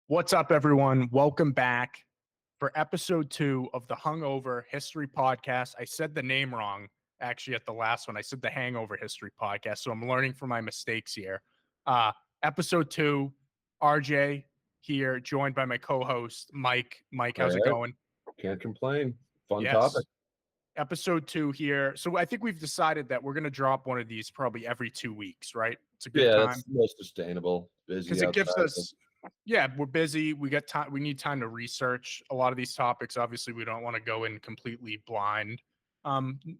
What's up, everyone? Welcome back for episode 2 of the Hungover History Podcast. I said the name wrong, actually, at the last one. I said the Hangover History Podcast, so I'm learning from my mistakes here. Episode 2, RJ here, joined by my co-host, Mike. Mike, how's it going? Can't complain. Fun Yes. topic. Episode 2 here. So I think we've decided that we're going to drop one of these probably every 2 weeks, right? It's a good time. That's the most sustainable. Because it gives us... Yeah, we're busy. We got time. We need time to research a lot of these topics. Obviously, we don't want to go in completely blind,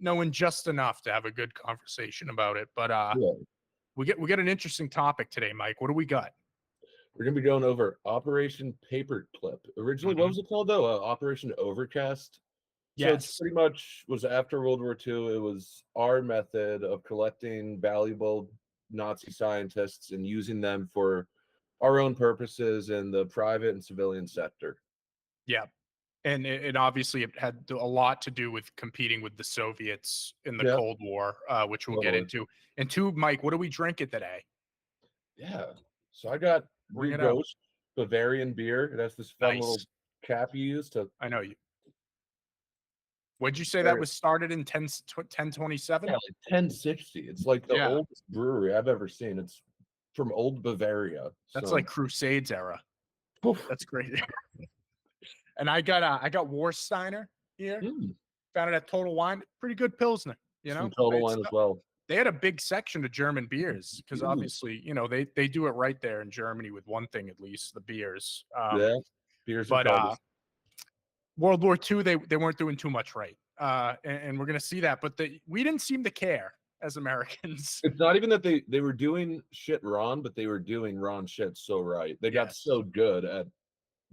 knowing just enough to have a good conversation about it. But we get an interesting topic today, Mike. What do we got? We're gonna be going over Operation Paperclip. Originally, what was it called though? Operation Overcast. Yes. So it's pretty much was after World War II. It was our method of collecting valuable Nazi scientists and using them for our own purposes in the private and civilian sector. Yeah. And it obviously it had a lot to do with competing with the Soviets in the Cold War, which we'll get into. And two, Mike, what are we drinking today? Yeah. So I got Ghost Bavarian beer. It has this fun little cap you use to... I know you. What'd you say that was started in 1027? Yeah, like 1060. It's like the oldest brewery I've ever seen. It's from old Bavaria. That's like Crusades era. That's great. And I got Warsteiner here. Found it at Total Wine. Pretty good Pilsner, you know. Some Total Wine as well. They had a big section of German beers because obviously, you know, they do it right there in Germany with one thing at least, the beers. Beers. But World War II, they weren't doing too much right, and we're gonna see that. But we didn't seem to care as Americans. It's not even that they were doing shit wrong, but they were doing wrong shit so right. They got so good at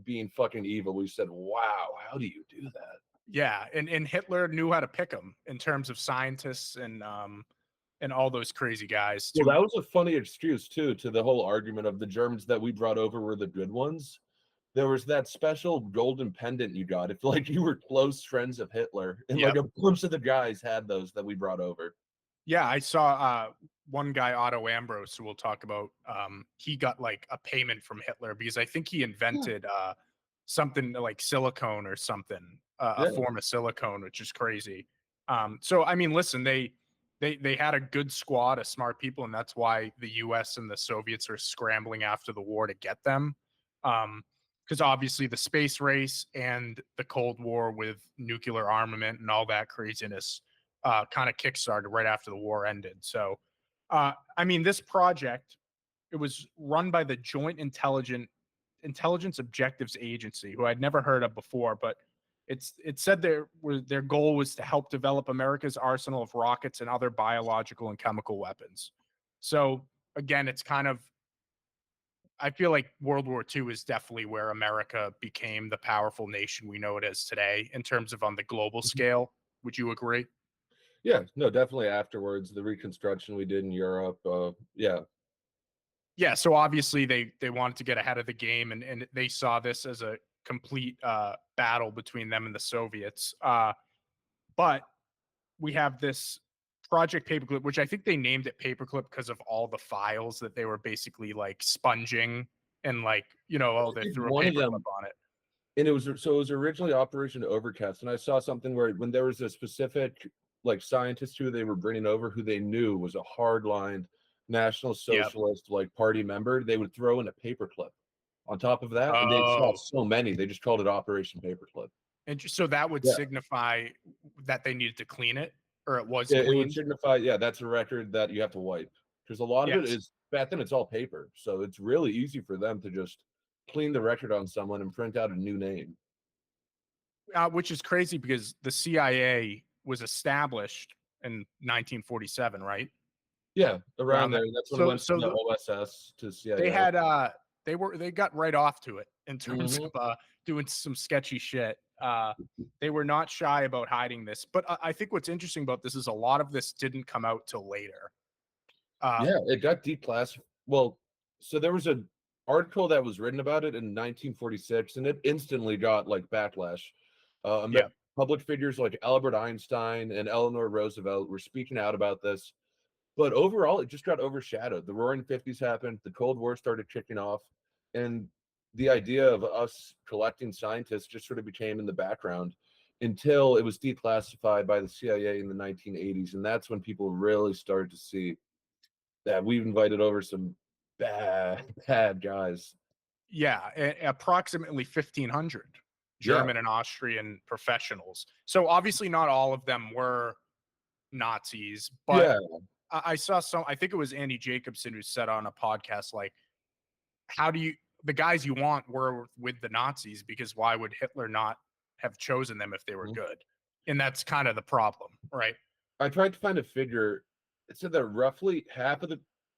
being fucking evil. We said, wow, how do you do that? Yeah, and Hitler knew how to pick them in terms of scientists and all those crazy guys too. Well, that was a funny excuse too to the whole argument of the Germans that we brought over were the good ones. There was that special golden pendant you got if like you were close friends of Hitler, and like a bunch of the guys had those that we brought over. Yeah, I saw one guy, Otto Ambros, who we'll talk about. He got like a payment from Hitler because I think he invented something like silicone or something, a form of silicone, which is crazy. So I mean, listen, they had a good squad of smart people, and that's why the U.S. and the Soviets are scrambling after the war to get them. Because obviously the space race and the Cold War with nuclear armament and all that craziness kind of kickstarted right after the war ended. So, I mean, this project, it was run by the Joint Intelligence Objectives Agency, who I'd never heard of before, but it said their goal was to help develop America's arsenal of rockets and other biological and chemical weapons. So again, it's kind of, I feel like World War II is definitely where America became the powerful nation we know it as today in terms of on the global scale. Would you agree? Yeah, no, definitely afterwards, the reconstruction we did in Europe. Yeah, so obviously they wanted to get ahead of the game, and they saw this as a complete battle between them and the Soviets. But we have this Project Paperclip, which I think they named it Paperclip because of all the files that they were basically like sponging and like, you know, they threw a paperclip on it. And it was originally Operation Overcast, and I saw something where when there was a specific like scientist who they were bringing over who they knew was a hardline National Socialist like party member, they would throw in a paperclip on top of that, and they saw so many, they just called it Operation Paperclip. And so that would signify that they needed to clean it, or it was it would signify, that's a record that you have to wipe, because a lot of it is back then it's all paper, so it's really easy for them to just clean the record on someone and print out a new name. Which is crazy because the CIA was established in 1947, right? Yeah, around there. That's when it went from the OSS to CIA. They had they got right off to it in terms of doing some sketchy shit. They were not shy about hiding this, but I think what's interesting about this is a lot of this didn't come out till later. It got declassified. Well, so there was an article that was written about it in 1946, and it instantly got like backlash. Public figures like Albert Einstein and Eleanor Roosevelt were speaking out about this, but overall, it just got overshadowed. The Roaring '50s happened, the Cold War started kicking off, and the idea of us collecting scientists just sort of became in the background until it was declassified by the CIA in the 1980s. And that's when people really started to see that we've invited over some bad guys. Yeah, approximately 1,500 Yeah. German and Austrian professionals. So obviously not all of them were Nazis, but Yeah. I saw some, I think it was Andy Jacobson who said on a podcast, like, how do you, the guys you want were with the Nazis, because why would Hitler not have chosen them if they were good? And that's kind of the problem, right? I tried to find a figure. It said that roughly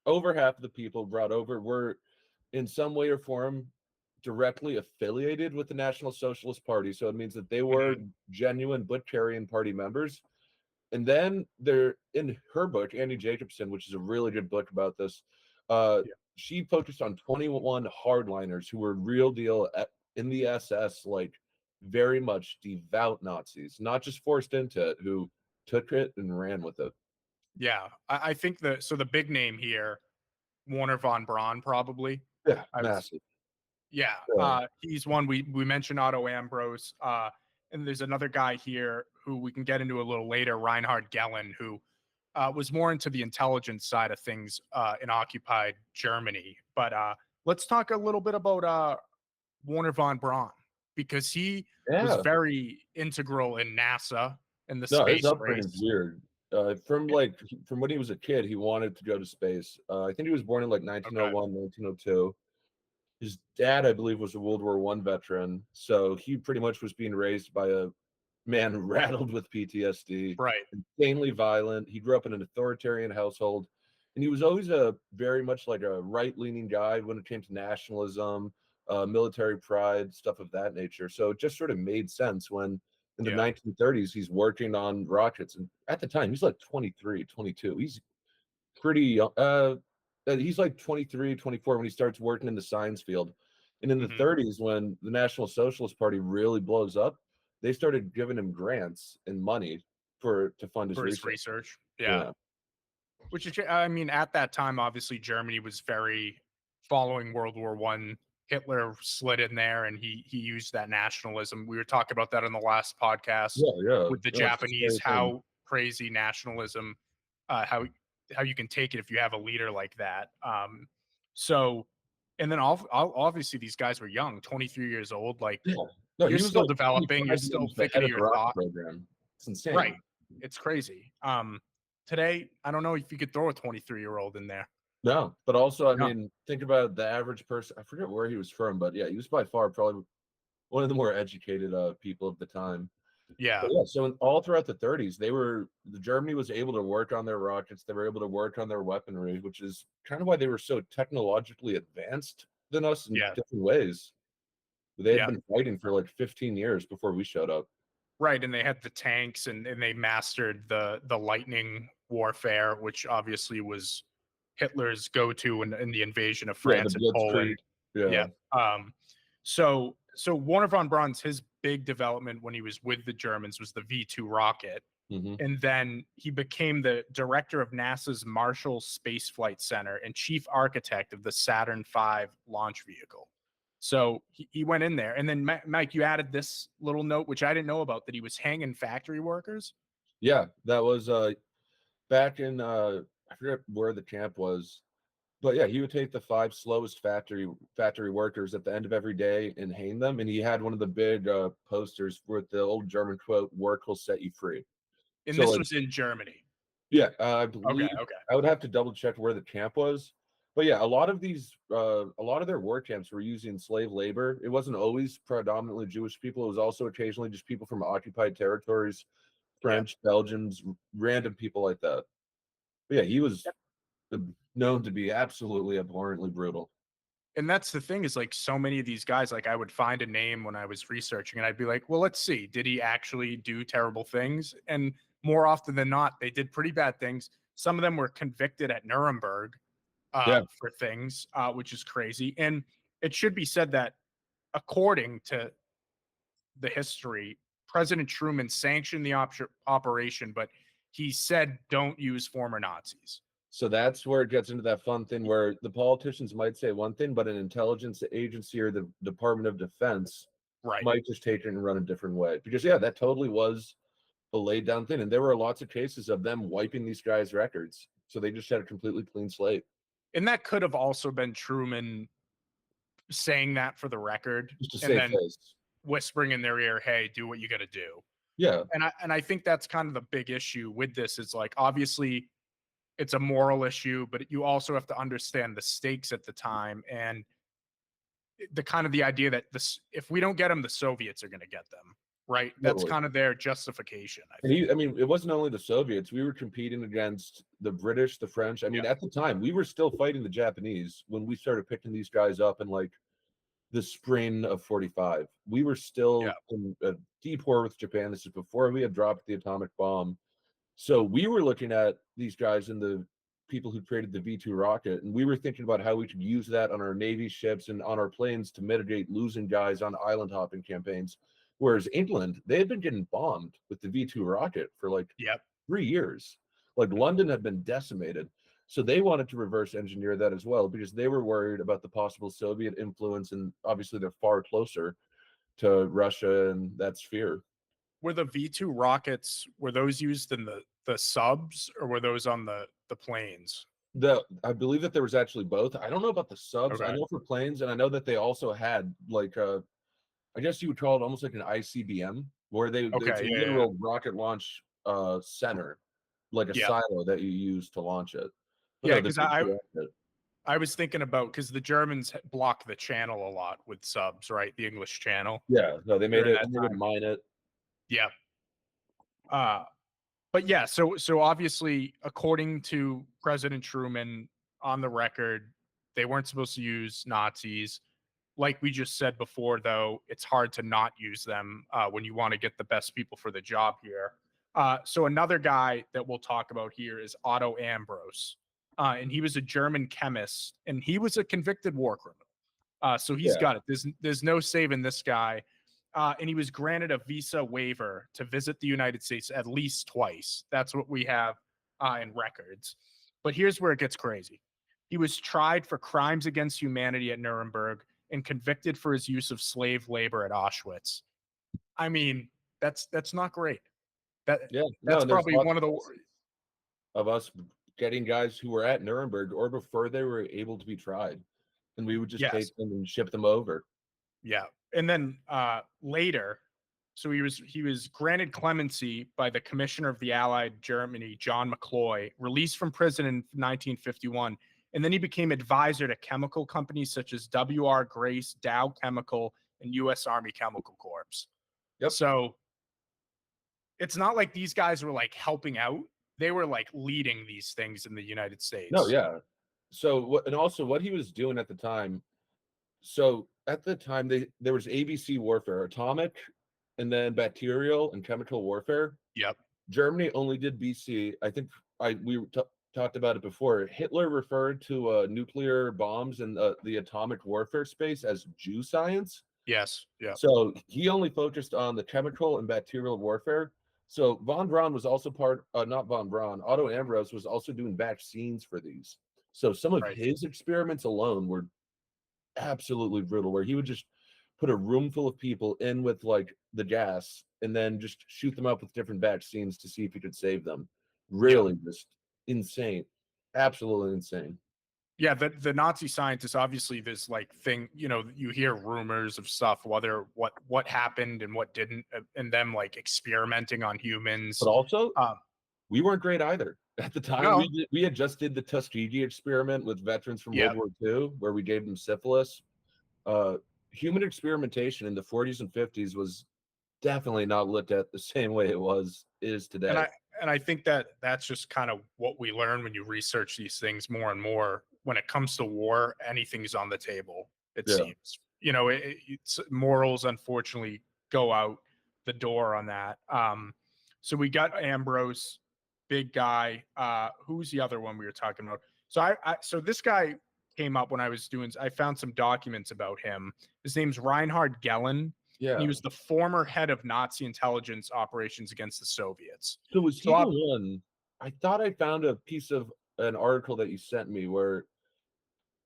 over half of the people brought over were in some way or form directly affiliated with the National Socialist Party. So it means that they were genuine Butcherian Party members. And then they're in her book, Andy Jacobson, which is a really good book about this. She focused on 21 hardliners who were real deal in the SS, like very much devout Nazis, not just forced into it, who took it and ran with it. Yeah, I think the big name here, Wernher von Braun, probably. Yeah, massive. He's one. We mentioned Otto Ambros, and there's another guy here who we can get into a little later, Reinhard Gehlen, who was more into the intelligence side of things in occupied Germany. But let's talk a little bit about Wernher von Braun, because he was very integral in NASA and the space his upbringing's race. weird. From when he was a kid, he wanted to go to space. I think he was born in like 1901, 1902. His dad, I believe, was a World War I veteran, so he pretty much was being raised by a man rattled with PTSD, Right. insanely violent. He grew up in an authoritarian household, and he was always a very much like a right-leaning guy when it came to nationalism, military pride, stuff of that nature. So it just sort of made sense when in the 1930s he's working on rockets, and at the time he's like 23, 22. He's pretty young. He's like 23, 24 when he starts working in the science field. And in the 30s, when the National Socialist Party really blows up, they started giving him grants and money to fund his research. Yeah. Which is, I mean, at that time, obviously Germany was very following World War I. Hitler slid in there and he used that nationalism. We were talking about that on the last podcast with the Japanese, how crazy nationalism, how you can take it if you have a leader like that. And then obviously these guys were young, 23 years old. Like, you're still like developing, you're still thinking of your thought program. It's insane. Right. It's crazy. Today, I don't know if you could throw a 23-year-old in there. No, but also, I mean, think about the average person. I forget where he was from, but yeah, he was by far probably one of the more educated people of the time. Yeah. So all throughout the 30s, Germany was able to work on their rockets. They were able to work on their weaponry, which is kind of why they were so technologically advanced than us in different ways. They had been fighting for like 15 years before we showed up. Right, and they had the tanks, and they mastered the lightning warfare, which obviously was Hitler's go-to in the invasion of France and Poland. So Wernher von Braun's, his big development when he was with the Germans was the V2 rocket. And then he became the director of NASA's Marshall Space Flight Center and chief architect of the Saturn V launch vehicle. So he went in there. And then, Mike, you added this little note, which I didn't know about, that he was hanging factory workers. Yeah, that was back in, I forget where the camp was. But yeah, he would take the 5 slowest factory workers at the end of every day and hang them. And he had one of the big posters with the old German quote, "Work will set you free." And this was in Germany. Yeah, I believe. I would have to double check where the camp was. But yeah, a lot of their work camps were using slave labor. It wasn't always predominantly Jewish people. It was also occasionally just people from occupied territories, French, Belgians, random people like that. But yeah, he was known to be absolutely abhorrently brutal. And that's the thing, is like, so many of these guys, like, I would find a name when I was researching and I'd be like, well, let's see, did he actually do terrible things? And more often than not, they did pretty bad things. Some of them were convicted at Nuremberg for things, which is crazy. And it should be said that according to the history, President Truman sanctioned the operation, but he said, don't use former Nazis. So that's where it gets into that fun thing where the politicians might say one thing, but an intelligence agency or the Department of Defense Right. might just take it and run a different way. Because yeah, that totally was a laid down thing. And there were lots of cases of them wiping these guys' records. So they just had a completely clean slate. And that could have also been Truman saying that for the record Just to and save then face. whispering in their ear, hey, do what you got to do. Yeah. And I think that's kind of the big issue with this is like, obviously it's a moral issue, but you also have to understand the stakes at the time and the kind of the idea that this, if we don't get them, the Soviets are going to get them. Right. That's Totally. kind of their justification. I mean, it wasn't only the Soviets. We were competing against the British, the French. I mean, at the time, we were still fighting the Japanese when we started picking these guys up in like the spring of 45. We were still in a deep war with Japan. This is before we had dropped the atomic bomb. So we were looking at these guys and the people who created the V2 rocket, and we were thinking about how we could use that on our Navy ships and on our planes to mitigate losing guys on island hopping campaigns. Whereas England, they had been getting bombed with the V2 rocket for like 3 years. Like London had been decimated. So they wanted to reverse engineer that as well because they were worried about the possible Soviet influence. And obviously they're far closer to Russia and that sphere. Were the V2 rockets, were those used in the subs or were those on the planes? I believe that there was actually both. I don't know about the subs. Okay. I know for planes, and I know that they also had like I guess you would call it almost like an ICBM, where it's a literal rocket launch center, like a silo that you use to launch it. But because I was thinking about because the Germans block the channel a lot with subs, right? The English channel. Yeah, no, they made it. They would mine it. Yeah. But yeah, so obviously, according to President Truman on the record, they weren't supposed to use Nazis. Like we just said before, though, it's hard to not use them when you want to get the best people for the job here. So another guy that we'll talk about here is Otto Ambros. And he was a German chemist, and he was a convicted war criminal. So he's got it. There's no saving this guy. And he was granted a visa waiver to visit the United States at least twice. That's what we have in records. But here's where it gets crazy. He was tried for crimes against humanity at Nuremberg and convicted for his use of slave labor at Auschwitz. I mean, that's not great. That's probably one of the of us getting guys who were at Nuremberg or before they were able to be tried, and we would just take them and ship them over. Yeah, and then later, so he was granted clemency by the Commissioner of the Allied Germany, John McCloy, released from prison in 1951. And then he became advisor to chemical companies such as W.R. Grace, Dow Chemical, and U.S. Army Chemical Corps. So it's not like these guys were like helping out. They were like leading these things in the United States. No, yeah. So, and also what he was doing at the time. So at the time, there was ABC warfare, atomic, and then bacterial and chemical warfare. Yep. Germany only did BC. I think we talked about it before. Hitler referred to nuclear bombs and the atomic warfare space as Jew science. Yes. Yeah. So he only focused on the chemical and bacterial warfare. So von Braun was also not von Braun, Otto Ambros was also doing vaccines for these. So some of his experiments alone were absolutely brutal, where he would just put a room full of people in with like the gas and then just shoot them up with different vaccines to see if he could save them. Really just insane. Absolutely insane. Yeah, the Nazi scientists, obviously this like thing, you hear rumors of stuff, whether what happened and what didn't, and them like experimenting on humans. But also, we weren't great either. At the time, no. we had just did the Tuskegee experiment with veterans from World War II, where we gave them syphilis. Human experimentation in the 40s and 50s was definitely not looked at the same way it is today. And I think that's just kind of what we learn when you research these things more and more. When it comes to war, anything's on the table, it seems. It's morals, unfortunately, go out the door on that. So we got Ambros, big guy. Who's the other one we were talking about? So this guy came up when I found some documents about him. His name's Reinhard Gehlen. Yeah. And he was the former head of Nazi intelligence operations against the Soviets. So was he the one? I thought I found a piece of an article that you sent me where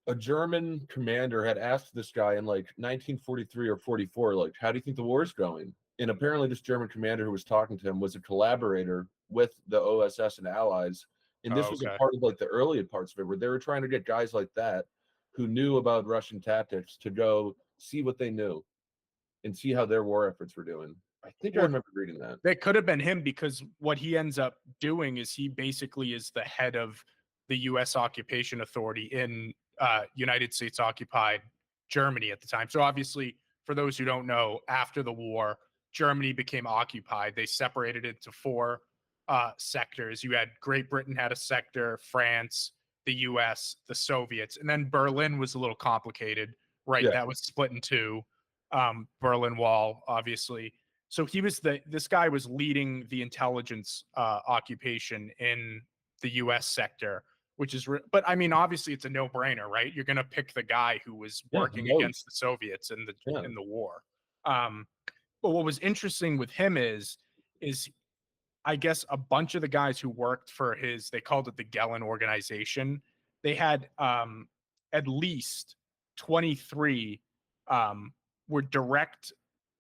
a German commander had asked this guy in like 1943 or 44, like, how do you think the war is going? And apparently, this German commander who was talking to him was a collaborator with the OSS and allies. And this Oh, was a okay. part of like the early parts of it where they were trying to get guys like that who knew about Russian tactics to go see what they knew and see how their war efforts were doing. I think I Well, remember reading that. that could have been him because what he ends up doing is he basically is the head of the U.S. occupation authority in United States occupied Germany at the time. So obviously, for those who don't know, after the war, Germany became occupied. They separated it into four sectors. You had Great Britain had a sector, France, the U.S., the Soviets, and then Berlin was a little complicated, right? Yeah. That was split in two. Berlin Wall, obviously. So this guy was leading the intelligence occupation in the U.S. sector, which is, but I mean, obviously it's a no brainer, right? You're going to pick the guy who was Yeah, working knows. against the Soviets Yeah. in the war. But what was interesting with him is I guess a bunch of the guys who worked for they called it the Gehlen organization. They had at least 23 were direct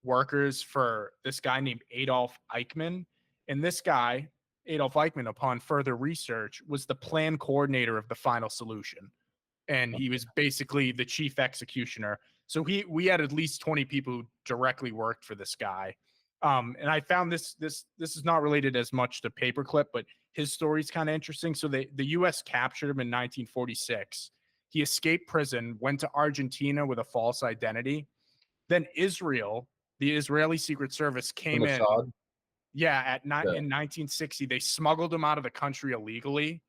workers for this guy named Adolf Eichmann. And this guy, Adolf Eichmann, upon further research, was the plan coordinator of the final solution. And he was basically the chief executioner. So we had at least 20 people who directly worked for this guy. And I found this is not related as much to Paperclip, but his story is kind of interesting. So the U.S. captured him in 1946. He escaped prison, went to Argentina with a false identity. Then Israel, the Israeli Secret Service, came in. Yeah, in 1960, they smuggled him out of the country illegally,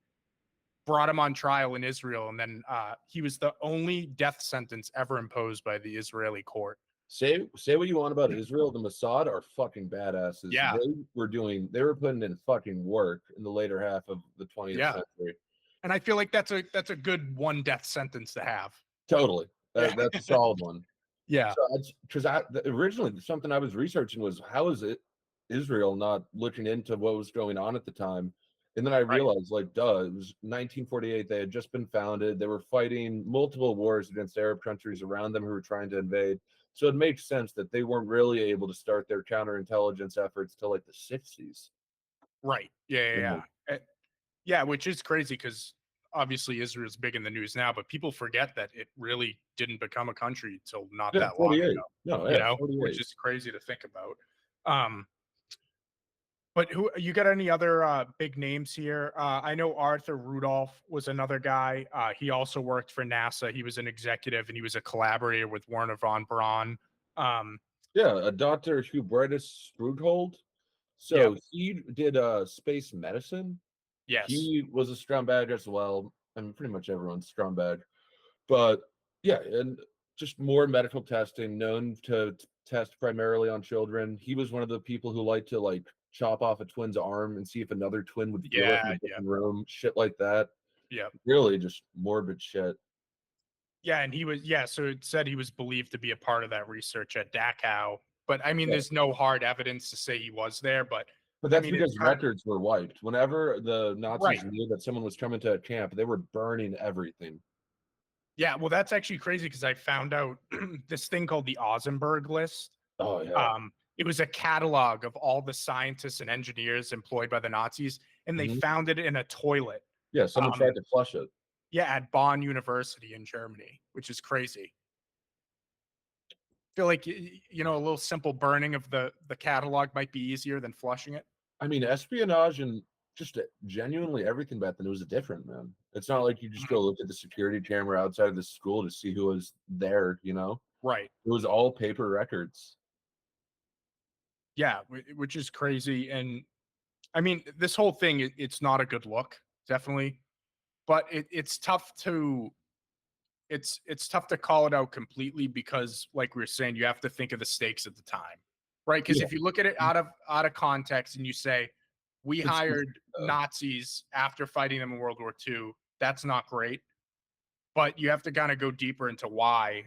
brought him on trial in Israel, and then he was the only death sentence ever imposed by the Israeli court. Say what you want about Israel. The Mossad are fucking badasses. Yeah. They were putting in fucking work in the later half of the 20th century. And I feel like that's a good one death sentence to have. Totally. That's a solid one. Yeah. Because originally something I was researching was how is it Israel not looking into what was going on at the time? And then I realized, like, duh, it was 1948. They had just been founded. They were fighting multiple wars against Arab countries around them who were trying to invade. So it makes sense that they weren't really able to start their counterintelligence efforts till like the 60s. Right. Yeah. Yeah, which is crazy because obviously Israel's big in the news now, but people forget that it really didn't become a country until not that long ago. No, 48. Which is crazy to think about. But who you got any other big names here? I know Arthur Rudolph was another guy. He also worked for NASA. He was an executive and he was a collaborator with Wernher von Braun. A Dr. Hubertus Sprughold. So he did space medicine. Yes. He was a scumbag as well. I mean, pretty much everyone's scumbag. But yeah, and just more medical testing, known to test primarily on children. He was one of the people who liked to like chop off a twin's arm and see if another twin would feel it in a different room, shit like that. Yeah. Really just morbid shit. Yeah, and so it said he was believed to be a part of that research at Dachau. But I mean, there's no hard evidence to say he was there, but that's because records were wiped. Whenever the Nazis knew that someone was coming to a camp, they were burning everything. Yeah, well, that's actually crazy because I found out this thing called the Ausenberg list. Oh, yeah. It was a catalog of all the scientists and engineers employed by the Nazis, and they found it in a toilet. Yeah, someone tried to flush it. Yeah, at Bonn University in Germany, which is crazy. I feel like, a little simple burning of the catalog might be easier than flushing it. I mean, espionage and just genuinely everything back then, it was different, man. It's not like you just go look at the security camera outside of the school to see who was there, Right. It was all paper records. Yeah, which is crazy. And I mean, this whole thing, it's not a good look, definitely, but it's tough to call it out completely because, like we were saying, you have to think of the stakes at the time, right? Because if you look at it out of context and you say, we hired Nazis after fighting them in World War II, that's not great. But you have to kind of go deeper into why.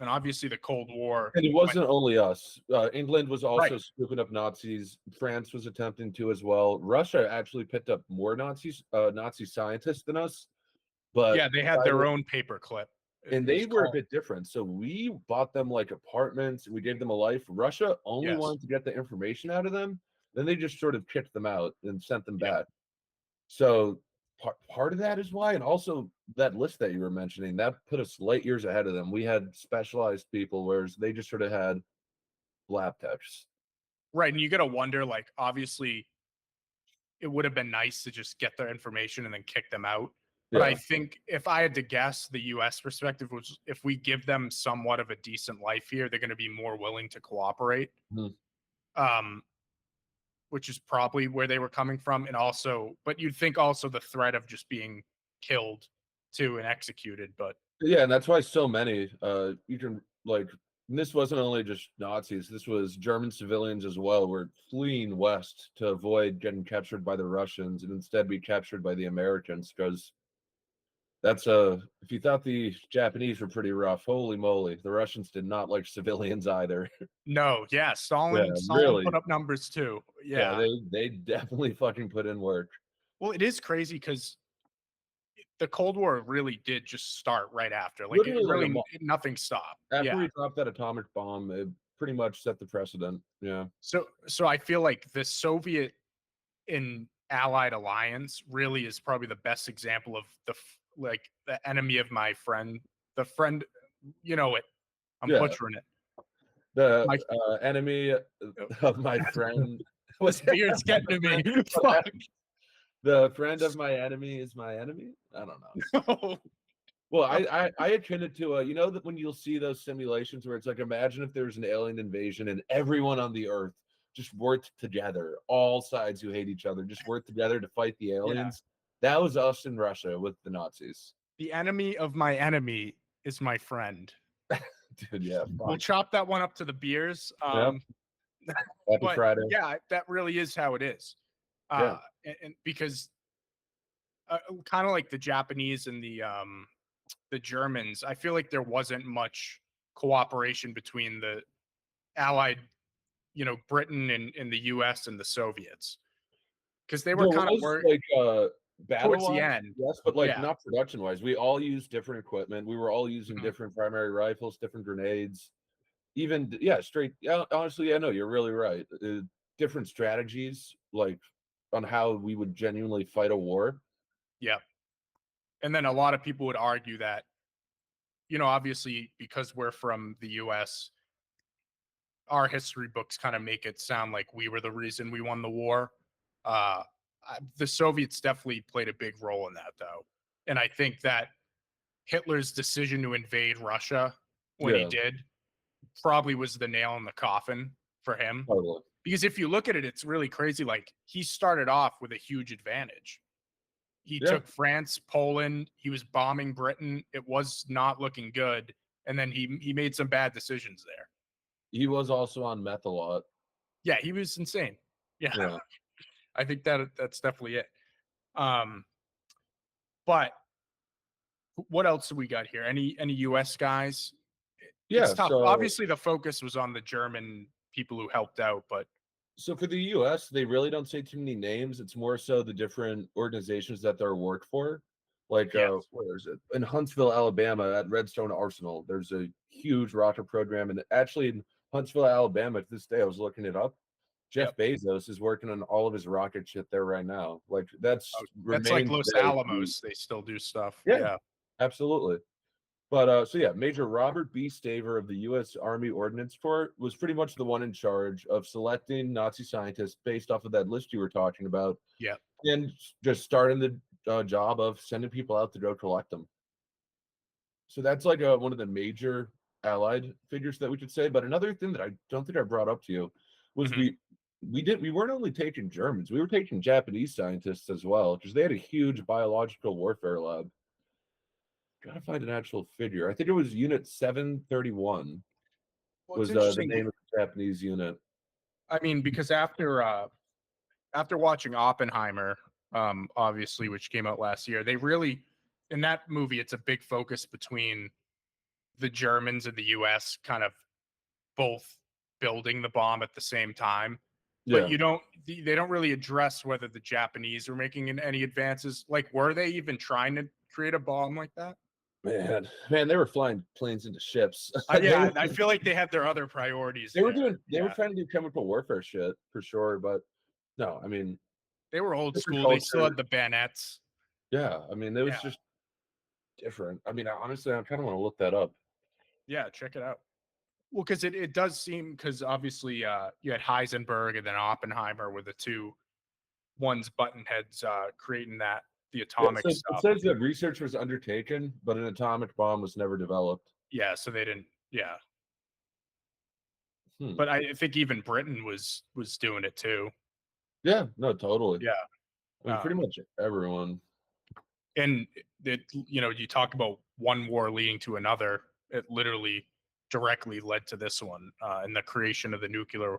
And obviously the Cold War. And it wasn't only us. England was also Right. scooping up Nazis. France was attempting to as well. Russia actually picked up more Nazi scientists than us, but Yeah, they had their own paperclip. and It was they were a called. bit different. So we bought them like apartments and we gave them a life. Russia only Yes. wanted to get the information out of them. Then they just sort of kicked them out and sent them Yeah. back. So part of that is why, and also that list that you were mentioning, that put us light years ahead of them. We had specialized people, whereas they just sort of had lab techs. Right. And you got to wonder, like, obviously, it would have been nice to just get their information and then kick them out. But I think if I had to guess, the US perspective was if we give them somewhat of a decent life here, they're going to be more willing to cooperate. Mhm. Which is probably where they were coming from. And also, but you'd think also the threat of just being killed too and executed. But Yeah, and that's why so many you can like this wasn't only just Nazis, this was German civilians as well were fleeing west to avoid getting captured by the Russians and instead be captured by the Americans because that's if you thought the Japanese were pretty rough, holy moly, the Russians did not like civilians either. no, yeah, Yeah, Stalin really. put up numbers too. Yeah, Yeah. they definitely fucking put in work. Well, it is crazy because the Cold War really did just start right after. Like it Literally like a really month nothing stopped. after Yeah. we dropped that atomic bomb, it pretty much set the precedent. Yeah. So I feel like the Soviet and Allied alliance really is probably the best example of like the enemy of my friend, the friend, you know it. I'm Yeah. butchering it. The My enemy of my friend this beard's getting to me. Fuck. The friend of my enemy is my enemy. I don't know. Well, I akin it to you know that when you'll see those simulations where it's like imagine if there's an alien invasion and everyone on the earth just worked together, all sides who hate each other just worked together to fight the aliens. That was us in Russia with the Nazis. The enemy of my enemy is my friend. Dude, yeah. We'll chop that one up to the beers. Yep. Happy But Friday. yeah, that really is how it is. Yeah. And because kind of like the Japanese and the Germans, I feel like there wasn't much cooperation between the Allied, Britain and the US and the Soviets. Because they were There kind of was like towards the battle-wise, end. yes, but like Yeah. not production-wise. We all used different equipment. We were all using Mhm. different primary rifles, different grenades. Even yeah, straight. Yeah, honestly, yeah, no, you're really right. Different strategies, like on how we would genuinely fight a war. Yeah. And then a lot of people would argue that, obviously because we're from the US, our history books kind of make it sound like we were the reason we won the war. The Soviets definitely played a big role in that, though. And I think that Hitler's decision to invade Russia when he Yeah, did probably was the nail in the coffin for him. totally. Because if you look at it, it's really crazy. Like he started off with a huge advantage. He Yeah, took France, Poland. He was bombing Britain. It was not looking good. And then he made some bad decisions there. he was also on meth a lot. Yeah, he was insane. Yeah, Yeah, I think that's definitely it. But what else do we got here? Any US guys? It's yeah. tough. So Obviously, the focus was on the German people who helped out, but so for the U.S., they really don't say too many names. It's more so the different organizations that they're worked for. Like, yes. where is it? In Huntsville, Alabama, at Redstone Arsenal, there's a huge rocket program. And actually, in Huntsville, Alabama, to this day, I was looking it up. Jeff Yep. Bezos is working on all of his rocket shit there right now. Like, that's That's like remained Los very Alamos. They still do stuff. Yeah. Yeah. absolutely. But so yeah, Major Robert B. Staver of the U.S. Army Ordnance Corps was pretty much the one in charge of selecting Nazi scientists based off of that list you were talking about, Yeah. and just starting the job of sending people out to go collect them. So that's like one of the major Allied figures that we could say. But another thing that I don't think I brought up to you was Mhm. we weren't only taking Germans, we were taking Japanese scientists as well because they had a huge biological warfare lab. Gotta find an actual figure. I think it was Unit 731 Well, it's was the interesting. name of the Japanese unit. I mean, because after watching Oppenheimer, obviously, which came out last year, they really in that movie, it's a big focus between the Germans and the US kind of both building the bomb at the same time. But Yeah. they don't really address whether the Japanese were making any advances. Like, were they even trying to create a bomb like that? Man, they were flying planes into ships. Yeah, I feel like they had their other priorities They were there. doing they were Yeah, trying to do chemical warfare shit for sure, but no, I mean, they were old different school. They still culture. had the bayonets. Yeah, I mean, it was Yeah, just different. I mean, honestly, I kind of want to look that up. yeah, check it out. Well, because it does seem, because obviously you had Heisenberg and then Oppenheimer were the two ones button heads creating the Yeah, atomic so it stuff. says that research was undertaken, but an atomic bomb was never developed. Yeah, so they didn't. Yeah, Hmm. but I think even Britain was doing it too. Yeah, no, totally. Yeah, I mean, pretty um, much everyone. and you talk about one war leading to another. It literally directly led to this one, and the creation of the nuclear Yeah,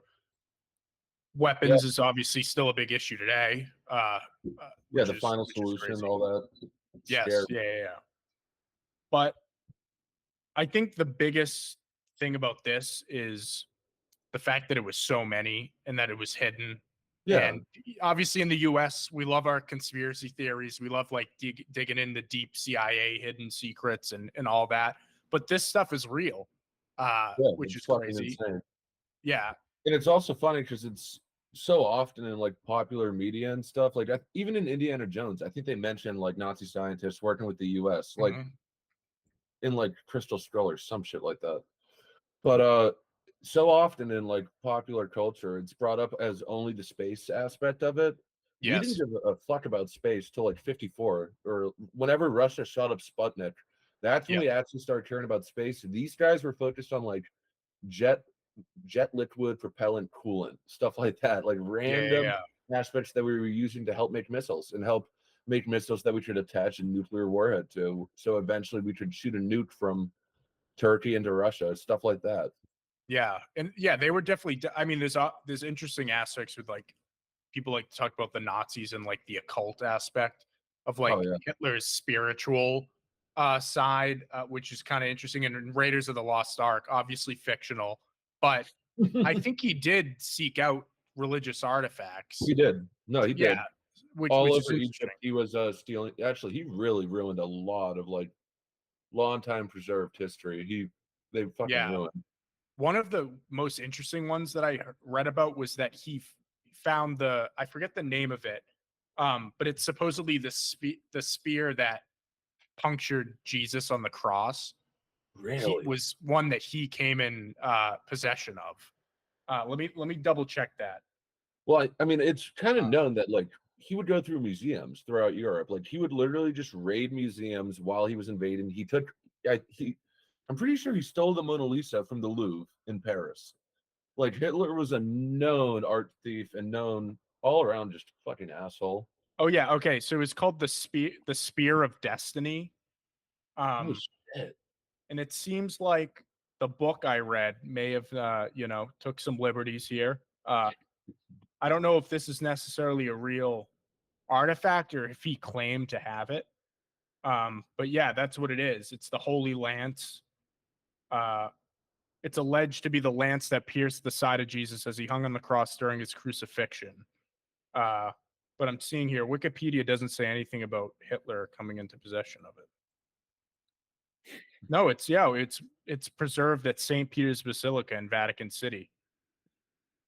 weapons is obviously still a big issue today, yeah, which the is final solution, crazy. all that. It's Yes, scary. yeah. But I think the biggest thing about this is the fact that it was so many and that it was hidden. Yeah, And obviously, in the U.S., we love our conspiracy theories. We love like digging into deep CIA hidden secrets and all that. But this stuff is real, yeah, which it's is fucking crazy. insane. Yeah, And it's also funny because it's so often in like popular media and stuff. Like even in Indiana Jones, I think they mentioned like Nazi scientists working with the U.S. like mhm. in like Crystal Skull or some shit like that. But so often in like popular culture, it's brought up as only the space aspect of it. We didn't Yes, give a fuck about space till like 54 or whenever Russia shot up Sputnik. That's when yeah, we actually started caring about space. These guys were focused on like jet jet liquid propellant coolant, stuff like that, like random yeah. aspects that we were using to help make missiles and help make missiles that we could attach a nuclear warhead to. So eventually we could shoot a nuke from Turkey into Russia, stuff like that. Yeah, and yeah, they were definitely. I mean, there's interesting aspects with like people like to talk about the Nazis and like the occult aspect of Oh like yeah. Hitler's spiritual side, which is kind of interesting. And Raiders of the Lost Ark, obviously fictional, but I think he did seek out religious artifacts. He did. No, he Yeah, did. which All is over interesting. Egypt, he was stealing. Actually, he really ruined a lot of like long time preserved history. They fucking Yeah, ruined. one of the most interesting ones that I read about was that he found I forget the name of it, but it's supposedly the spear that punctured Jesus on the cross. He Really? was one that he came in possession of. Let me double check that. Well, I mean, it's kind of Uh, known that like he would go through museums throughout Europe. Like he would literally just raid museums while he was invading. I'm pretty sure he stole the Mona Lisa from the Louvre in Paris. Like Hitler was a known art thief and known all around just fucking asshole. oh yeah, okay. So it's called the Spear of Destiny. Oh Um, shit. and it seems like the book I read may have took some liberties here. I don't know if this is necessarily a real artifact or if he claimed to have it. But yeah, that's what it is. It's the Holy Lance. Uh, it's alleged to be the lance that pierced the side of Jesus as he hung on the cross during his crucifixion. Uh, but I'm seeing here, Wikipedia doesn't say anything about Hitler coming into possession of it. No, it's preserved at St. Peter's Basilica in Vatican City.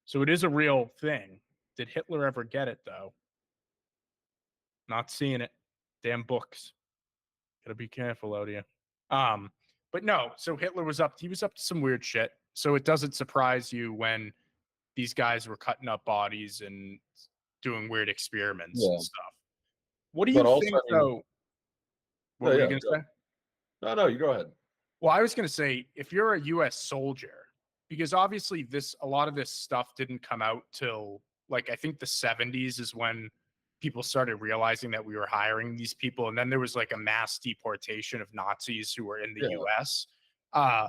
So it is a real thing. Did Hitler ever get it though? Not seeing it. Damn books. Gotta be careful out here. Um, but no, so Hitler he was up to some weird shit. So it doesn't surprise you when these guys were cutting up bodies and doing weird experiments and Yeah. stuff. What do you But also, think I mean, though? What oh were you yeah, gonna go. say? No, you go ahead. Well, I was going to say, if you're a U.S. soldier, because obviously a lot of this stuff didn't come out till like I think the 70s is when people started realizing that we were hiring these people, and then there was like a mass deportation of Nazis who were in the Yeah. U.S. Uh,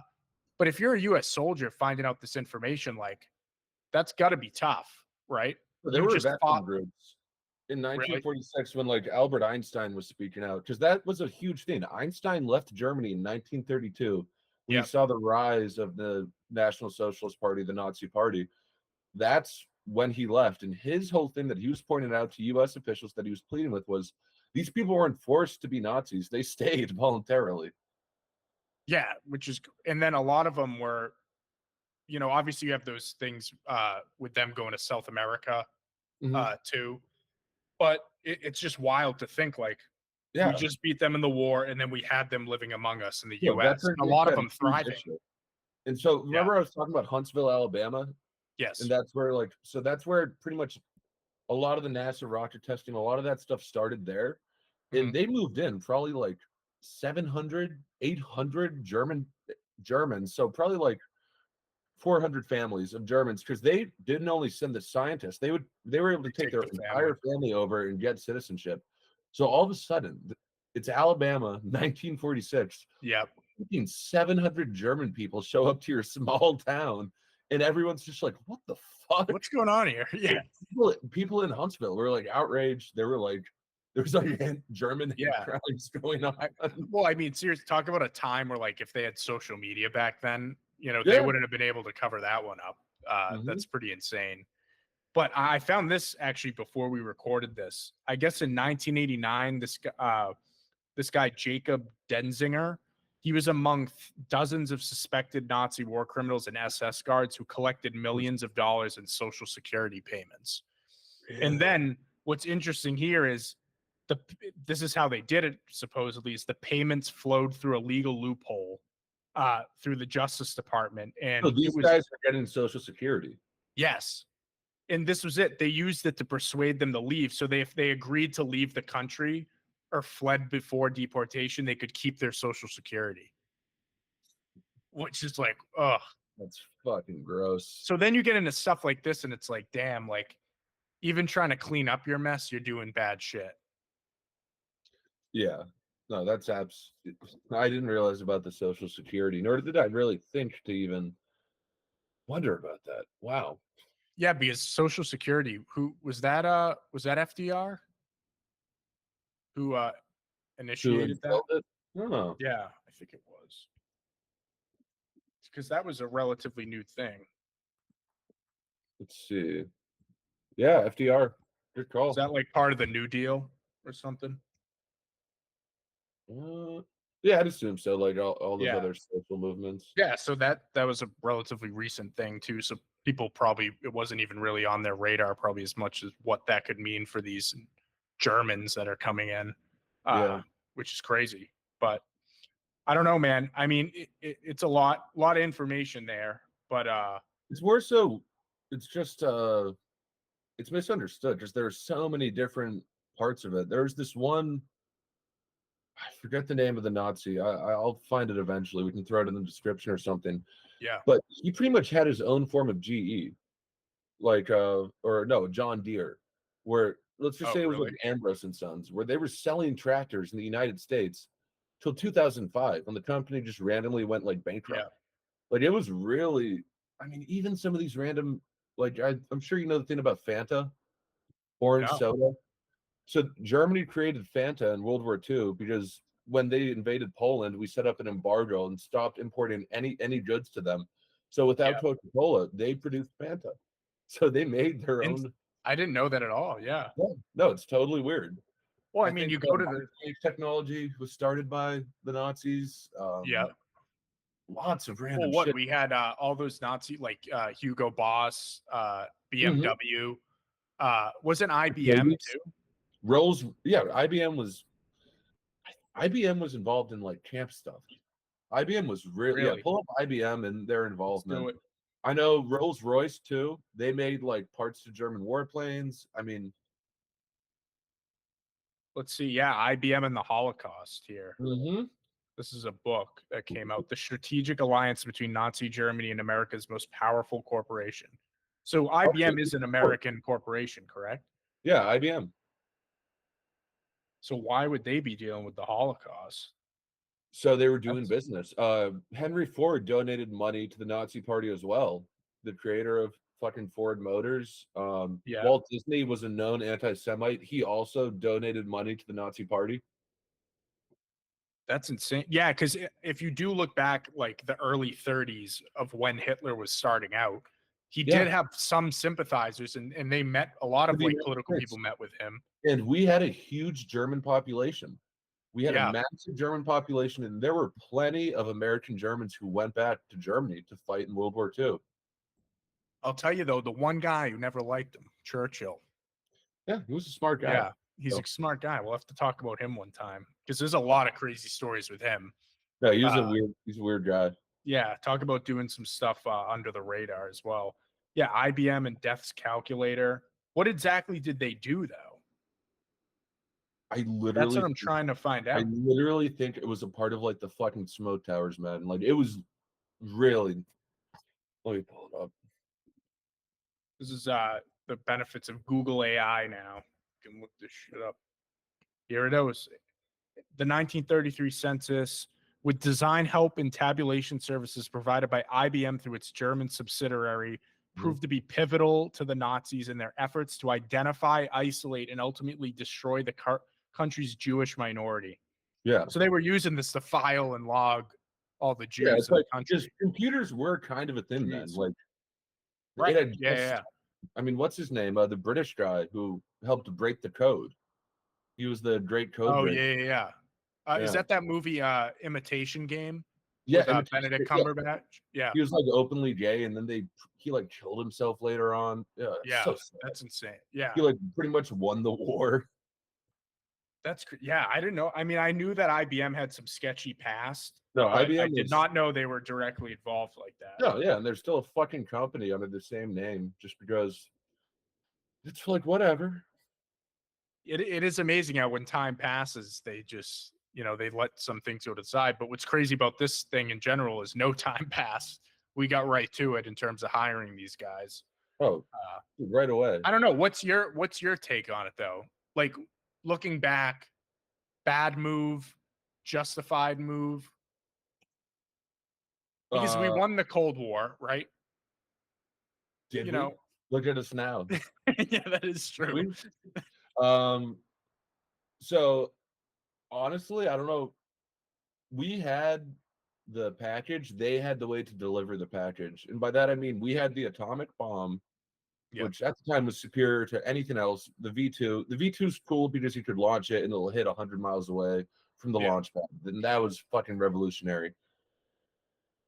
but if you're a U.S. soldier finding out this information, like that's got to be tough, right? There You were just fought, veteran groups in really? 1946 when like Albert Einstein was speaking out because that was a huge thing. Einstein left Germany in 1932 we saw the rise of the National Socialist Party, the Nazi Party. That's when he left. And his whole thing that he was pointing out to U.S. officials that he was pleading with was these people weren't forced to be Nazis. They stayed voluntarily. Yeah, and then a lot of them were, obviously you have those things with them going to South America too. But it's just wild to think like, we just beat them in the war, and then we had them living among us in the U.S. A lot of them thriving. And so remember I was talking about Huntsville, Alabama? Yes. And that's where pretty much a lot of the NASA rocket testing, a lot of that stuff started there. And they moved in probably like 700, 800 Germans. So probably like 400 families of Germans, because they didn't only send the scientists, they were able to take their entire family over and get citizenship. So all of a sudden, it's Alabama, 1946. Yeah. 700 German people show up to your small town, and everyone's just like, what the fuck? What's going on here? Yeah. People in Huntsville were like outraged. They were like, there's like German crimes going on. Well, I mean, seriously, talk about a time where like if they had social media back then, they wouldn't have been able to cover that one up. That's pretty insane. But I found this actually before we recorded this. I guess in 1989, this guy Jacob Denzinger, he was among dozens of suspected Nazi war criminals and SS guards who collected millions of dollars in Social Security payments. Yeah. And then what's interesting here is this is how they did it, supposedly, is the payments flowed through a legal loophole through the Justice Department. And so these guys are getting Social Security. Yes. And this was it. They used it to persuade them to leave. So if they agreed to leave the country or fled before deportation, they could keep their Social Security. Which is like, ugh. That's fucking gross. So then you get into stuff like this, and it's like, damn, like, even trying to clean up your mess, you're doing bad shit. Yeah. No, that's I didn't realize about the Social Security, nor did I really think to even wonder about that. Wow. Yeah, because Social Security, who was that? Was that FDR who initiated that? Oh. Yeah, I think it was, because that was a relatively new thing. Let's see. Yeah, FDR. Good call. Is that like part of the New Deal or something? Yeah, I'd assume so. Like all those other social movements. Yeah, so that was a relatively recent thing too. So people it wasn't even really on their radar, probably as much as what that could mean for these Germans that are coming in, which is crazy. But I don't know, man. I mean, it's a lot of information there, but it's more so. It's just it's misunderstood because there's so many different parts of it. There's this one. I forget the name of the Nazi. I'll find it eventually. We can throw it in the description or something. Yeah. But he pretty much had his own form of GE, like or no, John Deere, where let's just say it was like Ambros and Sons, where they were selling tractors in the United States till 2005, when the company just randomly went like bankrupt. Yeah. Like it was really, I mean, even some of these random, like I'm sure you know the thing about Fanta, orange soda. So Germany created Fanta in World War II because when they invaded Poland, we set up an embargo and stopped importing any goods to them. So without Coca-Cola, they produced Fanta. So they made their own. I didn't know that at all. Yeah. No, it's totally weird. Well, I mean, you go to the technology was started by the Nazis. Lots of random. Well, shit. We had all those Nazi like Hugo Boss, BMW. Wasn't IBM too? Rolls, IBM was involved in like camp stuff. IBM was really? Pull up IBM and their involvement. I know Rolls-Royce too. They made like parts to German warplanes. I mean, let's see. Yeah, IBM and the Holocaust here. Mm-hmm. This is a book that came out, The Strategic Alliance Between Nazi Germany and America's Most Powerful Corporation. So IBM is an American corporation, correct? Yeah, IBM. So why would they be dealing with the Holocaust? So they were doing business. Henry Ford donated money to the Nazi Party as well. The creator of fucking Ford Motors. Walt Disney was a known anti-Semite. He also donated money to the Nazi Party. That's insane. Yeah, because if you do look back, like the early 30s of when Hitler was starting out, he Yeah, did have some sympathizers, and they met a lot to of the like United political people States. met with him. And we had a huge German population. We had a Yeah, massive German population, and there were plenty of American Germans who went back to Germany to fight in World War II. I'll tell you though, the one guy who never liked him, Churchill. Yeah, he was a smart guy. Yeah, he's a So, smart guy. We'll have to talk about him one time because there's a lot of crazy stories with him. yeah, Uh, he's a weird guy. yeah, talk about doing some stuff under the radar as well. Yeah, IBM and Death's Calculator. What exactly did they do though? I That's what literally I'm trying to find I out. literally think it was a part of like the fucking smoke towers, man. Like it was really. Let me pull it up. This is the benefits of Google AI now. You can look this shit up. Here it is. The 1933 census with design help and tabulation services provided by IBM through its German subsidiary proved to be pivotal to the Nazis in their efforts to identify, isolate, and ultimately destroy the country's Jewish minority. Yeah, So they were using this to file and log all the yeah. Jews It's in the like because country. computers were kind of a thing then. Jeez. Like it Right. had Yeah, just. yeah. I mean, what's his name? The British guy who helped break the code. He was the great code Oh, breaker. yeah, yeah, yeah. Is Yeah, that movie Imitation Game yeah. with Benedict Yeah, Cumberbatch? Yeah. he was like openly gay, and then he like killed himself later on. Yeah, it's Yeah, so sad. that's insane. Yeah. He like pretty much won the war. Yeah, I didn't know. I mean, I knew that IBM had some sketchy past, No, but I IBM did was. not know they were directly involved like that. No, yeah, and there's still a fucking company under the same name just because it's like whatever. It is amazing how when time passes, they just, they let some things go to the side. But what's crazy about this thing in general is no time passed. We got right to it in terms of hiring these guys. Oh, Uh, right away. I don't know. What's your take on it though? Like looking back, bad move, justified move, because we Uh, won the Cold War, right? did You we? know, Look at us now. yeah, that is Did true. we? Um, so honestly, I don't know. We had the package, they had the way to deliver the package. And by that I mean we had the atomic bomb, Yeah, which at the time was superior to anything else. The V2. The V2 is cool because you could launch it and it'll hit 100 miles away from the yeah. launch pad. And that was fucking revolutionary.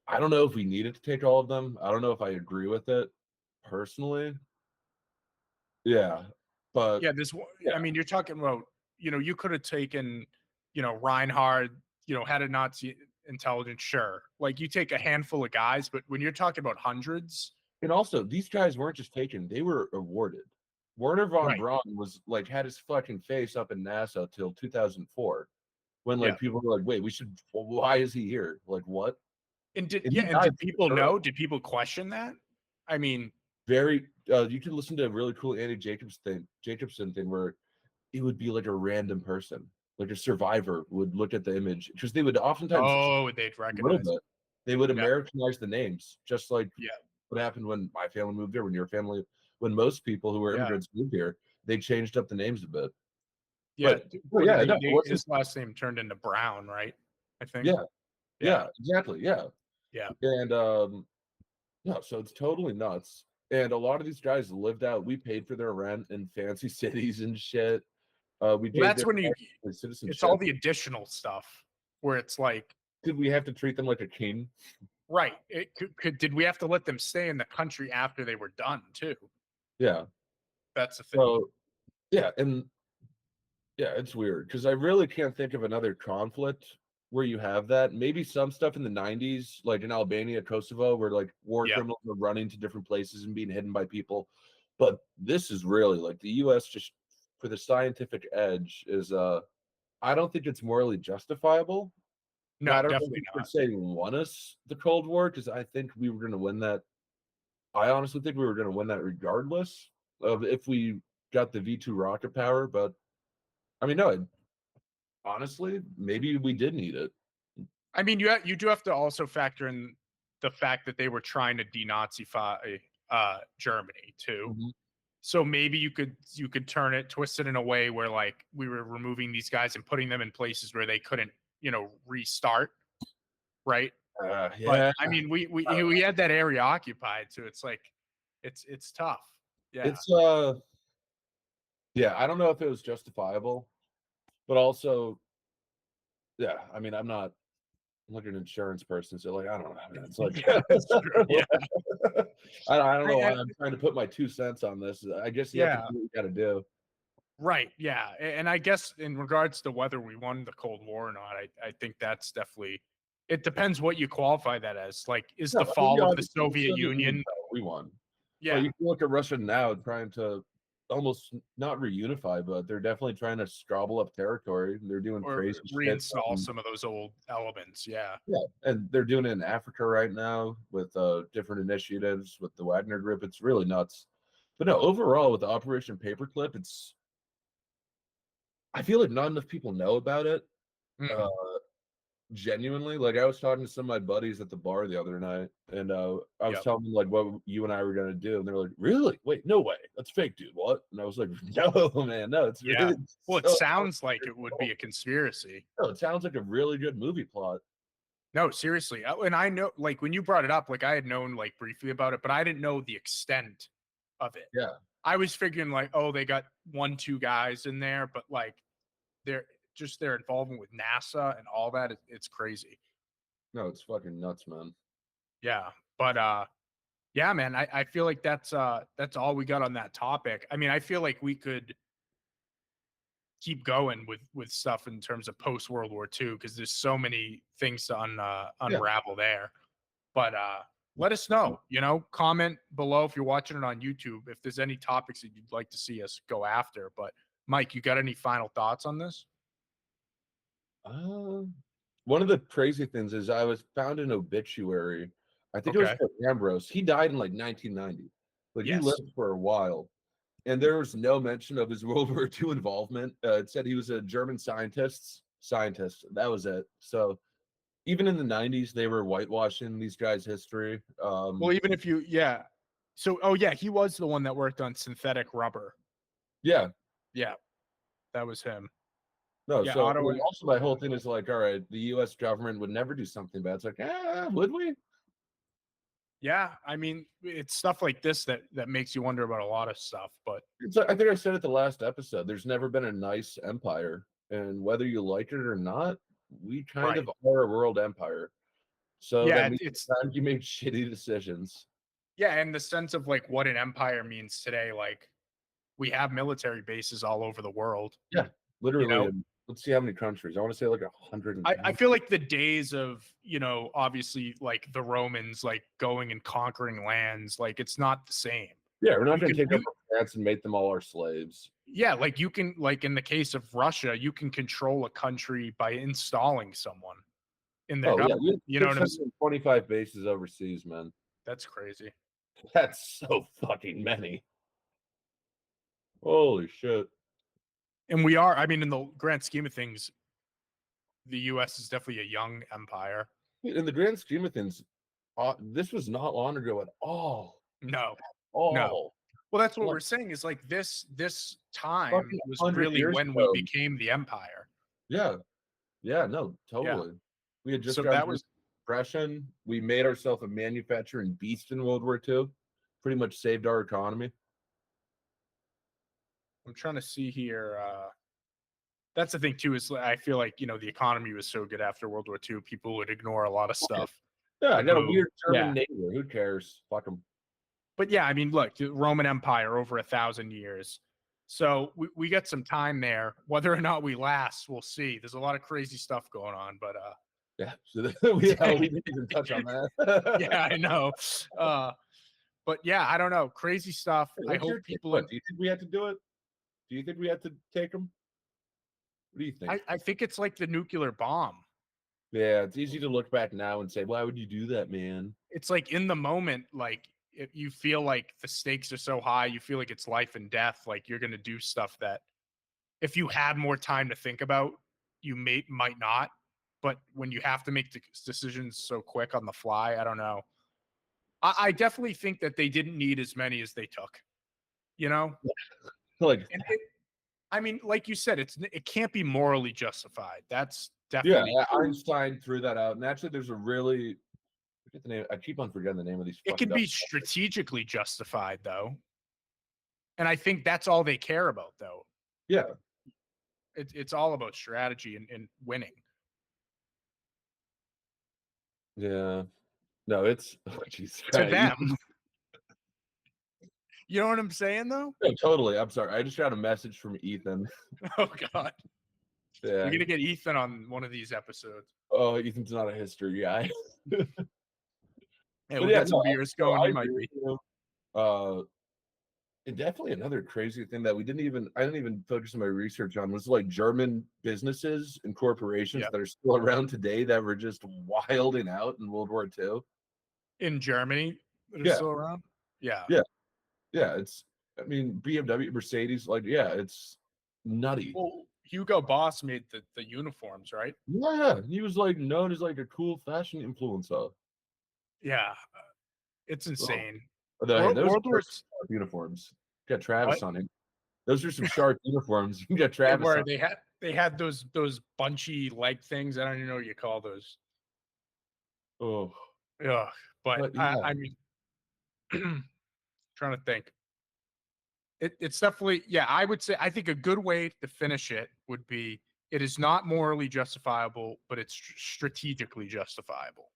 I don't know if we needed to take all of them. I don't know if I agree with it personally. Yeah. But Yeah, yeah, I mean, you're talking about, you could have taken, Reinhard, had a Nazi intelligence, sure. Like you take a handful of guys, but when you're talking about hundreds, and also these guys weren't just taken, they were awarded. Wernher von right? Braun was like had his fucking face up in NASA till 2004 when Yeah. like people were like, wait, why is he here? Like what? And he And died did from people the know? Did people question that? I mean, very you could listen to a really cool Jacobson thing where it would be like a random person, like a survivor would look at the image because they would oftentimes oh, they'd a little recognize. bit. They would Yeah, Americanize the names, just like yeah, what happened when my family moved here, when your family, when most people who were yeah, immigrants moved here, they changed up the names a bit. yeah. But What did yeah, no, it wasn't. his last name turned into Brown, right? I think. Yeah, Yeah, yeah, exactly, yeah. yeah. And no, so it's totally nuts. And a lot of these guys lived out. We paid for their rent in fancy cities and shit. We Well, gave that's their when it's all citizenship. the additional stuff where it's like, Did we have to treat them like a king? right. Did we have to let them stay in the country after they were done too? Yeah. That's the thing. So yeah, and yeah, it's weird because I really can't think of another conflict where you have that. Maybe some stuff in the 90s, like in Albania, Kosovo, where like war Yeah. criminals are running to different places and being hidden by people. But this is really like the US just for the scientific edge is I don't think it's morally justifiable. No, Now, I don't think definitely you could not. say won us the Cold War because I think we were gonna win that. I honestly think we were gonna win that regardless of if we got the V2 rocket power, but I mean no, honestly, maybe we did need it. I mean, you do have to also factor in the fact that they were trying to denazify Germany too. Mhm. So maybe you could twist it in a way where like we were removing these guys and putting them in places where they couldn't restart, right? But Yeah, I mean, we had that area occupied, so it's like it's tough. Yeah. it's yeah, I don't know if it was justifiable, but also, yeah, I mean, I'm like an insurance person, so like I don't know. Man. It's like Yeah, that's true. Yeah. I don't know why I- I'm trying to put my 2 cents on this. I guess you have to Yeah. do what you got to do. Right. Yeah. And I guess in regards to whether we won the Cold War or not, I think that's definitely, it depends what you qualify that as. Like, is No, the I mean, fall of the obviously, Soviet Union? we won. Yeah. But you can look at Russia now trying to almost not reunify, but they're definitely trying to scrabble up territory. They're doing Or crazy shit. reinstall some of those old elements. Yeah. Yeah, and they're doing it in Africa right now with different initiatives with the Wagner Group. It's really nuts. But no, overall with the Operation Paperclip, I feel like not enough people know about it. Mm. Genuinely, like I was talking to some of my buddies at the bar the other night, and I was Yep. telling them like what you and I were gonna do, and they were like, "Really? Wait, no way, that's fake, dude. What?" And I was like, "No, man, no, it's Yeah. really Well, it so sounds like it would be a conspiracy. no, it sounds like a really good movie plot." No, seriously. And I know, like, when you brought it up, like, I had known, like, briefly about it, but I didn't know the extent of it. Yeah, I was figuring, like, oh, they got 1, 2 guys in there, but, like, they're just their involvement with NASA and all that. It's crazy. no, it's fucking nuts, man. Yeah. But, yeah, man, I feel like that's all we got on that topic. I mean, I feel like we could keep going with stuff in terms of post World War II because there's so many things to unravel there. But let us know, comment below if you're watching it on YouTube if there's any topics that you'd like to see us go after. But Mike, you got any final thoughts on this? One of the crazy things is I was found an obituary. I think it was Okay. for Ambros. He died in like 1990. Like he Yes. lived for a while. And there was no mention of his World War II involvement. It said he was a German scientist. That was it. So even in the 90s, they were whitewashing these guys' history. Well, even if yeah. So, oh yeah, he was the one that worked on synthetic rubber. Yeah. Yeah, that was him. No, Yeah, so Otto also my whole thing is like, all right, the US government would never do something bad. It's like, would we? Yeah, I mean, it's stuff like this that makes you wonder about a lot of stuff. But It's like, I think I said it the last episode. There's never been a nice empire, and whether you like it or not, we kind of are a world empire. So yeah, that means sometimes you make shitty decisions. Yeah, and the sense of like what an empire means today, like we have military bases all over the world. Yeah, literally. Let's see how many countries. I want to say like 100. I feel like the days of, obviously like the Romans like going and conquering lands, like it's not the same. Yeah, we're not going to take over France and make them all our slaves. Yeah, like you can, like in the case of Russia, you can control a country by installing someone in their government. Yeah, you know what I'm saying? 25 bases overseas, man. That's crazy. That's so fucking many. Holy shit. And we are, I mean, in the grand scheme of things, the US is definitely a young empire. In the grand scheme of things, this was not long ago at all. No. No. Well, that's what we're saying is like this time was really when ago. we became the empire. Yeah. Yeah, no, totally. Yeah. We had just that was depression. We made ourselves a manufacturing beast in World War II. Pretty much saved our economy. I'm trying to see here. That's the thing too, is I feel like, the economy was so good after World War II, people would ignore a lot of stuff. Yeah, I got a weird German neighbor. Who cares? Fuck them. But yeah, I mean, look, the Roman Empire over 1,000 years. So we got some time there. Whether or not we last, we'll see. There's a lot of crazy stuff going on, but yeah, so we didn't even touch on that. Yeah, I know. But yeah, I don't know. Crazy stuff. I hope people. Do you think we had to do it? Do you think we had to take them? What do you think? I think it's like the nuclear bomb. Yeah, it's easy to look back now and say, why would you do that, man? It's like in the moment, like if you feel like the stakes are so high, you feel like it's life and death, like you're going to do stuff that if you had more time to think about, you might not. But when you have to make decisions so quick on the fly, I don't know. I definitely think that they didn't need as many as they took, Like, I mean, like you said, it can't be morally justified. That's Definitely. Yeah, Einstein threw that out. And actually, there's a really forget the name. I keep on forgetting the name of these. It can be strategically justified, though. And I think that's all they care about, though. Yeah. It's all about strategy and winning. Yeah. No, it's geez, To them. You know what I'm saying, though? No, totally. I'm sorry. I just got a message from Ethan. Oh, God. Yeah. We're going to get Ethan on one of these episodes. Oh, Ethan's not a history guy. Yeah, we'll get some beers going. He might be. And definitely another crazy thing that I didn't even focus on my research on was like German businesses and corporations that are still around today that were just wilding out in World War II. In Germany that are still around? Yeah. Yeah. Yeah. I mean, BMW, Mercedes, like, yeah, it's nutty. Well, Hugo Boss made the uniforms, right? Yeah. He was like known as like a cool fashion influencer. Yeah. It's insane. Hey, those World War uniforms. Got Travis on it. Those are some sharp uniforms. You can get Travis. Where they had those bunchy leg things. I don't even know what you call those. Oh. Yeah. But yeah. I mean trying to think. It's definitely, yeah, I would say I think a good way to finish it would be it is not morally justifiable, but it's strategically justifiable.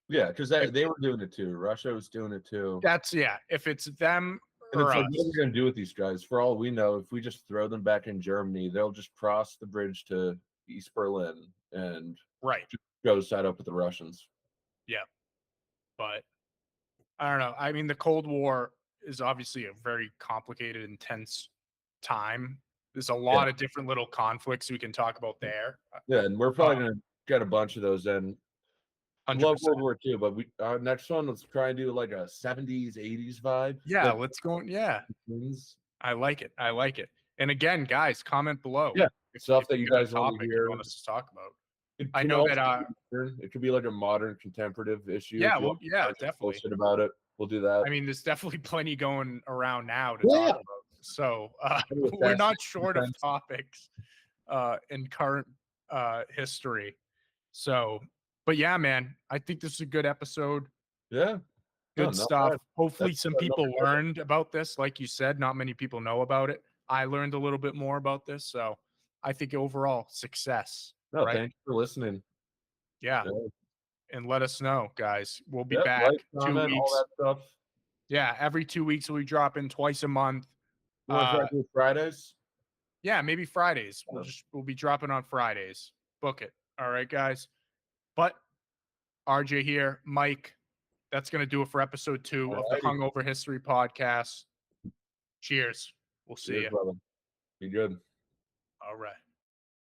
Yeah, because they were doing it too. Russia was doing it too. If it's them and it's like, what are we going to do with these guys? For all we know, if we just throw them back in Germany, they'll just cross the bridge to East Berlin and just go side up with the Russians. Yeah. But I don't know. I mean, the Cold War is obviously a very complicated, intense time. There's a lot of different little conflicts we can talk about there. Yeah, and we're probably going to get a bunch of those in. 100%. Love World War II, but our next one, let's try and do like a 70s, 80s vibe. Yeah, let's go. Yeah. I like it. And again, guys, comment below. Yeah, stuff that you guys want to hear. Want us to talk about. I know that it could be like a modern contemplative issue. Yeah, well, yeah, definitely. About it. We'll do that. I mean, there's definitely plenty going around now to talk about. So we're not short of topics in current history. So, but yeah, man, I think this is a good episode. Yeah. Good stuff. Bad. Hopefully some people learned about this. Like you said, not many people know about it. I learned a little bit more about this. So I think overall success. No, thanks for listening. Yeah. And let us know, guys. We'll be back 2 weeks. All that stuff. Yeah, every 2 weeks we'll be dropping twice a month. You want to try to do Fridays? Yeah, maybe Fridays. We'll be dropping on Fridays. Book it. All right, guys. But RJ here, Mike. That's going to do it for episode 2 of the Hungover History Podcast. Cheers. We'll see you. Be good. All right.